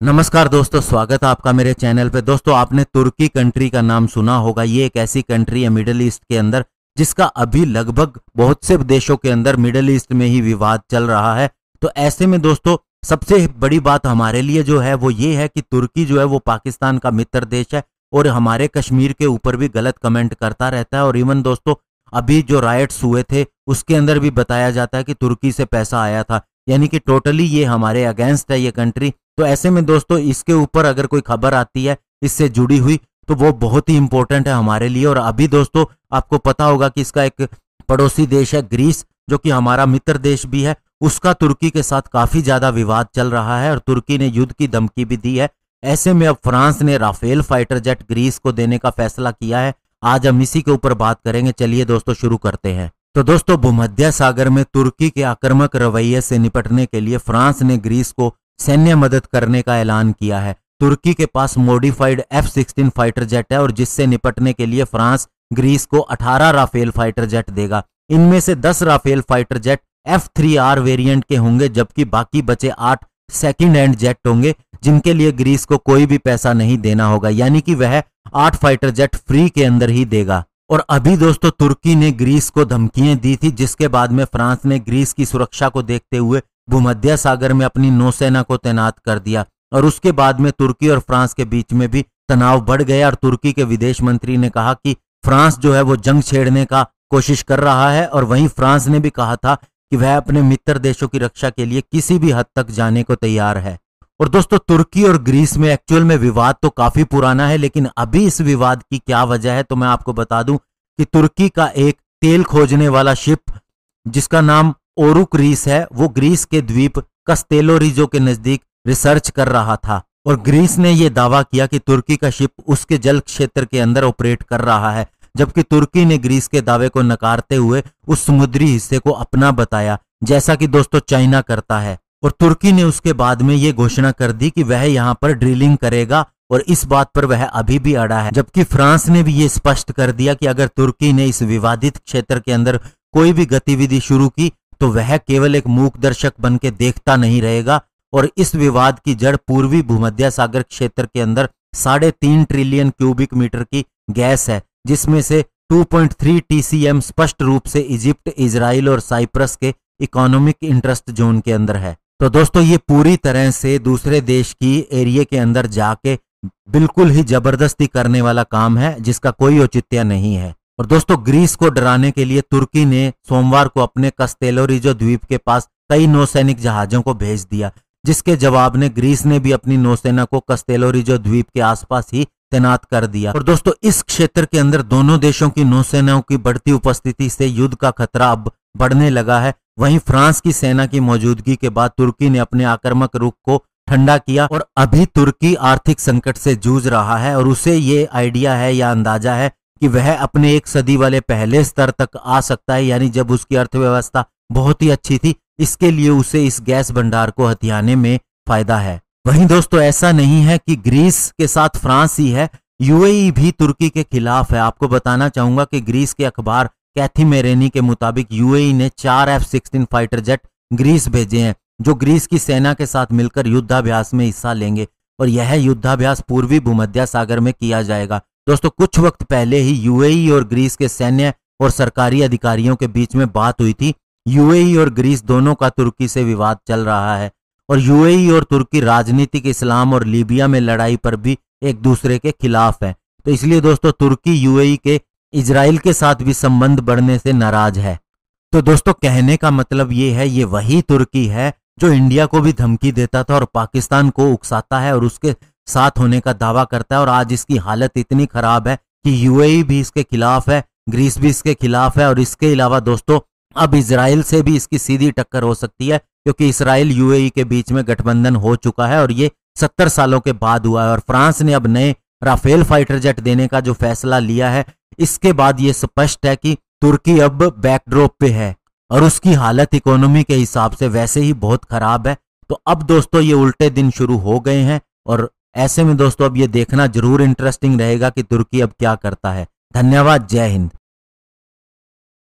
नमस्कार दोस्तों, स्वागत है आपका मेरे चैनल पे। दोस्तों, आपने तुर्की कंट्री का नाम सुना होगा। ये एक ऐसी कंट्री है मिडिल ईस्ट के अंदर जिसका अभी लगभग बहुत से देशों के अंदर मिडिल ईस्ट में ही विवाद चल रहा है। तो ऐसे में दोस्तों, सबसे बड़ी बात हमारे लिए जो है वो ये है कि तुर्की जो है वो पाकिस्तान का मित्र देश है और हमारे कश्मीर के ऊपर भी गलत कमेंट करता रहता है। और इवन दोस्तों, अभी जो राइट्स हुए थे उसके अंदर भी बताया जाता है कि तुर्की से पैसा आया था, यानी कि टोटली ये हमारे अगेंस्ट है ये कंट्री। तो ऐसे में दोस्तों, इसके ऊपर अगर कोई खबर आती है इससे जुड़ी हुई तो वो बहुत ही इंपॉर्टेंट है हमारे लिए। और अभी दोस्तों, आपको पता होगा कि इसका एक पड़ोसी देश है ग्रीस, जो कि हमारा मित्र देश भी है। उसका तुर्की के साथ काफी ज्यादा विवाद चल रहा है और तुर्की ने युद्ध की धमकी भी दी है। ऐसे में अब फ्रांस ने राफेल फाइटर जेट ग्रीस को देने का फैसला किया है। आज हम इसी के ऊपर बात करेंगे। चलिए दोस्तों, शुरू करते हैं। तो दोस्तों, भूमध्य सागर में तुर्की के आक्रामक रवैये से निपटने के लिए फ्रांस ने ग्रीस को सैन्य मदद करने का ऐलान किया है। तुर्की के पास मॉडिफाइड F-16 फाइटर जेट है और जिससे निपटने के लिए फ्रांस ग्रीस को 18 राफेल फाइटर जेट देगा। इनमें से 10 Rafale fighter jet F-3R variant के होंगे, जबकि बाकी बचे 8 सेकंड हैंड जेट होंगे जिनके लिए ग्रीस को कोई भी पैसा नहीं देना होगा, यानी कि वह 8 फाइटर जेट फ्री के अंदर ही देगा। और अभी दोस्तों, तुर्की ने ग्रीस को धमकियां दी थी, जिसके बाद में फ्रांस ने ग्रीस की सुरक्षा को देखते हुए भूमध्य सागर में अपनी नौसेना को तैनात कर दिया। और उसके बाद में तुर्की और फ्रांस के बीच में भी तनाव बढ़ गया और तुर्की के विदेश मंत्री ने कहा कि फ्रांस जो है वो जंग छेड़ने का कोशिश कर रहा है। और वहीं फ्रांस ने भी कहा था कि वह अपने मित्र देशों की रक्षा के लिए किसी भी हद तक जाने को तैयार है। और दोस्तों, तुर्की और ग्रीस में एक्चुअल में विवाद तो काफी पुराना है, लेकिन अभी इस विवाद की क्या वजह है तो मैं आपको बता दूं कि तुर्की का एक तेल खोजने वाला शिप जिसका नाम ओरुक रीस है, वो ग्रीस के द्वीप कस्तेलोरिजो के नजदीक रिसर्च कर रहा था। और ग्रीस ने यह दावा किया कि तुर्की का शिप उसके जल क्षेत्र के अंदर ऑपरेट कर रहा है, जबकि तुर्की ने ग्रीस के दावे को नकारते हुए उस समुद्री हिस्से को अपना बताया, जैसा कि दोस्तों चाइना करता है। और तुर्की ने उसके बाद में ये घोषणा कर दी कि वह यहां पर ड्रिलिंग करेगा और इस बात पर वह अभी भी अड़ा है। जबकि फ्रांस ने भी ये स्पष्ट कर दिया कि अगर तुर्की ने इस विवादित क्षेत्र के अंदर कोई भी गतिविधि शुरू की तो वह केवल एक मूक दर्शक बन के देखता नहीं रहेगा। और इस विवाद की जड़ पूर्वी भूमध्य सागर क्षेत्र के अंदर 3.5 ट्रिलियन क्यूबिक मीटर की गैस है, जिसमें से 2.3 TCM स्पष्ट रूप से इजिप्ट, इजराइल और साइप्रस के इकोनॉमिक इंटरेस्ट जोन के अंदर है। तो दोस्तों, ये पूरी तरह से दूसरे देश की एरिया के अंदर जाके बिल्कुल ही जबरदस्ती करने वाला काम है, जिसका कोई औचित्य नहीं है। और दोस्तों, ग्रीस को डराने के लिए तुर्की ने सोमवार को अपने कस्तेलोरिजो द्वीप के पास कई नौसैनिक जहाजों को भेज दिया, जिसके जवाब में ग्रीस ने भी अपनी नौसेना को कस्तेलोरिजो द्वीप के आसपास ही तैनात कर दिया। और दोस्तों, इस क्षेत्र के अंदर दोनों देशों की नौसेनाओं की बढ़ती उपस्थिति से युद्ध का खतरा अब बढ़ने लगा है। वहीं फ्रांस की सेना की मौजूदगी के बाद तुर्की ने अपने आक्रामक रुख को ठंडा किया और अभी तुर्की आर्थिक संकट से जूझ रहा है और उसे ये आइडिया है या अंदाजा है कि वह अपने एक सदी वाले पहले स्तर तक आ सकता है, यानी जब उसकी अर्थव्यवस्था बहुत ही अच्छी थी। इसके लिए उसे इस गैस भंडार को हथियाने में फायदा है। वहीं दोस्तों, ऐसा नहीं है कि ग्रीस के साथ फ्रांस ही है, यूएई भी तुर्की के खिलाफ है। आपको बताना चाहूंगा कि ग्रीस के अखबार कैथी मेरेनी के मुताबिक यूएई ने 4 F-16 फाइटर जेट ग्रीस भेजे हैं, जो ग्रीस की सेना के साथ मिलकर युद्धाभ्यास में हिस्सा लेंगे। और यह युद्धाभ्यास पूर्वी भूमध्य सागर में किया जाएगा। दोस्तों, कुछ वक्त पहले ही यूएई और ग्रीस के सैन्य और सरकारी अधिकारियों के बीच में बात हुई थी। यूएई और ग्रीस दोनों का तुर्की से विवाद चल रहा है और यूएई और तुर्की राजनीतिक, इस्लाम और लीबिया में लड़ाई पर भी एक दूसरे के खिलाफ है। तो इसलिए दोस्तों, तुर्की यूएई के इजराइल के साथ भी संबंध बढ़ने से नाराज है। तो दोस्तों, कहने का मतलब ये है, ये वही तुर्की है जो इंडिया को भी धमकी देता था और पाकिस्तान को उकसाता है और उसके साथ होने का दावा करता है। और आज इसकी हालत इतनी खराब है कि यूएई भी इसके खिलाफ है, ग्रीस भी इसके खिलाफ है। और इसके अलावा दोस्तों, अब इजराइल से भी इसकी सीधी टक्कर हो सकती है, क्योंकि इजराइल यूएई के बीच में गठबंधन हो चुका है और ये 70 सालों के बाद हुआ है। और फ्रांस ने अब नए राफेल फाइटर जेट देने का जो फैसला लिया है, इसके बाद ये स्पष्ट है कि तुर्की अब बैकड्रॉप पे है और उसकी हालत इकोनॉमी के हिसाब से वैसे ही बहुत खराब है। तो अब दोस्तों, ये उल्टे दिन शुरू हो गए हैं और ऐसे में दोस्तों अब ये देखना जरूर इंटरेस्टिंग रहेगा कि तुर्की अब क्या करता है। धन्यवाद, जय हिंद।